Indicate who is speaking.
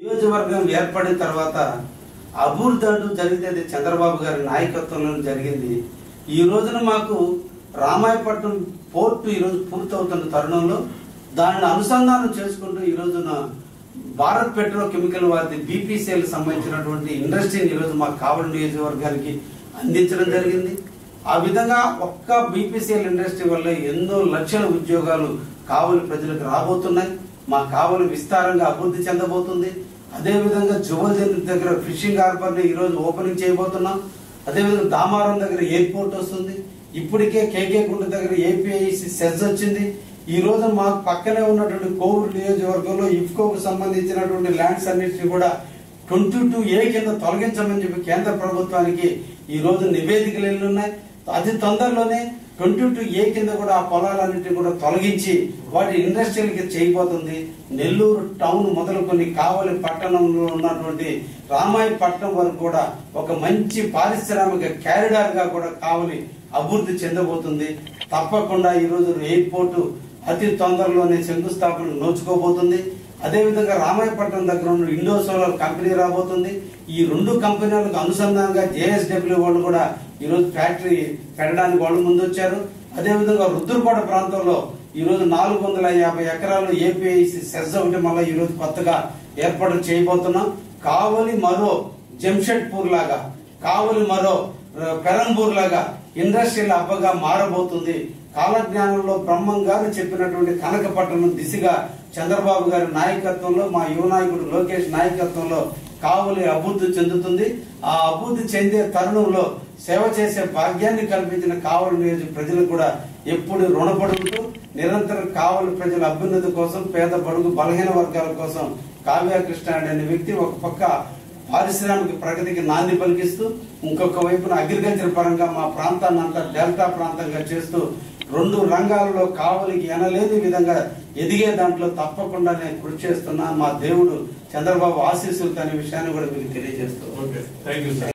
Speaker 1: నియోజకవర్గం ఏర్పడిన తర్వాత అభివృద్ధి అంటూ జరిగితే చంద్రబాబు గారి నాయకత్వంలో జరిగింది. ఈ రోజున మాకు రామాయపట్నం పోర్టు ఈరోజు పూర్తవుతున్న తరుణంలో దానిని అనుసంధానం చేసుకుంటూ ఈ రోజున భారత్ పెట్రో కెమికల్ వారి బీపీసీఎల్ సంబంధించినటువంటి ఇండస్ట్రీని ఈరోజు మా కావలి నియోజకవర్గానికి అందించడం జరిగింది. ఆ విధంగా ఒక్క బీపీసీఎల్ ఇండస్ట్రీ వల్ల ఎన్నో లక్షల ఉద్యోగాలు కావలి ప్రజలకు రాబోతున్నాయి. మా కావలి విస్తారంగా అభివృద్ధి చెందబోతుంది. అదేవిధంగా జువల్జన్ దగ్గర ఫిషింగ్ హార్బర్ ని ఈ రోజు ఓపెనింగ్ చేయబోతున్నాం. అదేవిధంగా దామారం దగ్గర ఎయిర్పోర్ట్ వస్తుంది. ఇప్పటికే కేకే గుంట దగ్గర ఏపీఐసి సెజ్ వచ్చింది. ఈ రోజు మాకు పక్కనే ఉన్నటువంటి కోవూరు నియోజకవర్గంలో ఇఫ్కోకు సంబంధించినటువంటి ల్యాండ్స్ అన్నింటినీ కూడా 22A కింద తొలగించమని చెప్పి కేంద్ర ప్రభుత్వానికి ఈ రోజు నివేదికలు వెళ్ళున్నాయి. అతి తొందరలోనే 22A కింద కూడా ఆ పొలాలన్నింటినీ కూడా తొలగించి వాటి ఇండస్ట్రియల్ కి చేయబోతుంది. నెల్లూరు టౌన్ మొదలుకొని కావలి పట్టణంలో ఉన్నటువంటి రామాయపట్నం వరకు కూడా ఒక మంచి పారిశ్రామిక క్యారిడార్ గా కూడా కావలి అభివృద్ధి చెందబోతుంది. తప్పకుండా ఈ రోజు ఎయిర్పోర్టు అతి తొందరలోనే శంకుస్థాపన నోచుకోబోతుంది. అదేవిధంగా రామాయపట్నం దగ్గర ఉన్న ఇండో సోలార్ కంపెనీ రాబోతుంది. ఈ రెండు కంపెనీలకు అనుసంధానంగా జేఎస్డబ్ల్యూ వాళ్ళు కూడా ఈ రోజు ఫ్యాక్టరీ పెట్టడానికి వాళ్ళు ముందొచ్చారు. అదేవిధంగా రుద్రకోట ప్రాంతంలో ఈ రోజు 450 ఎకరాలు ఏపీఐసి సెజ్ ఒకటి మళ్ళీ ఈ రోజు కొత్తగా ఏర్పాటు చేయబోతున్నాం. కావలి మరో జంషెడ్పూర్ లాగా, కావలి మరో పెరంబూర్ లాగా ఇండస్ట్రియల్ హబ్గా మారబోతుంది. కాలజ్ఞానంలో బ్రహ్మం గారు చెప్పినటువంటి కనకపట్టణం దిశగా చంద్రబాబు గారి నాయకత్వంలో, మా యువ నాయకుడు లోకేష్ నాయకత్వంలో కావలి అభివృద్ధి చెందుతుంది. ఆ అభివృద్ధి చెందే తరుణంలో సేవ చేసే భాగ్యాన్ని కల్పించిన కావలి నియోజక ప్రజలకు కూడా ఎప్పుడు రుణపడి ఉంటూ నిరంతరం కావలి ప్రజల అభ్యున్నతి కోసం, పేద బడుగు బలహీన వర్గాల కోసం కావ్య కృష్ణ అనే వ్యక్తి ఒక పక్క పారిశ్రామిక ప్రగతికి నాంది పలికిస్తూ ఇంకొక వైపున అగ్రికల్చర్ పరంగా మా ప్రాంతాన్ని అంతా డెల్టా ప్రాంతంగా చేస్తూ రెండు రంగాలలో కావలికి ఎనలేని విధంగా ఎదిగే దాంట్లో తప్పకుండా నేను కృషి చేస్తున్నా. మా దేవుడు చంద్రబాబు ఆశీస్సులు అనే విషయాన్ని కూడా మీకు తెలియజేస్తూ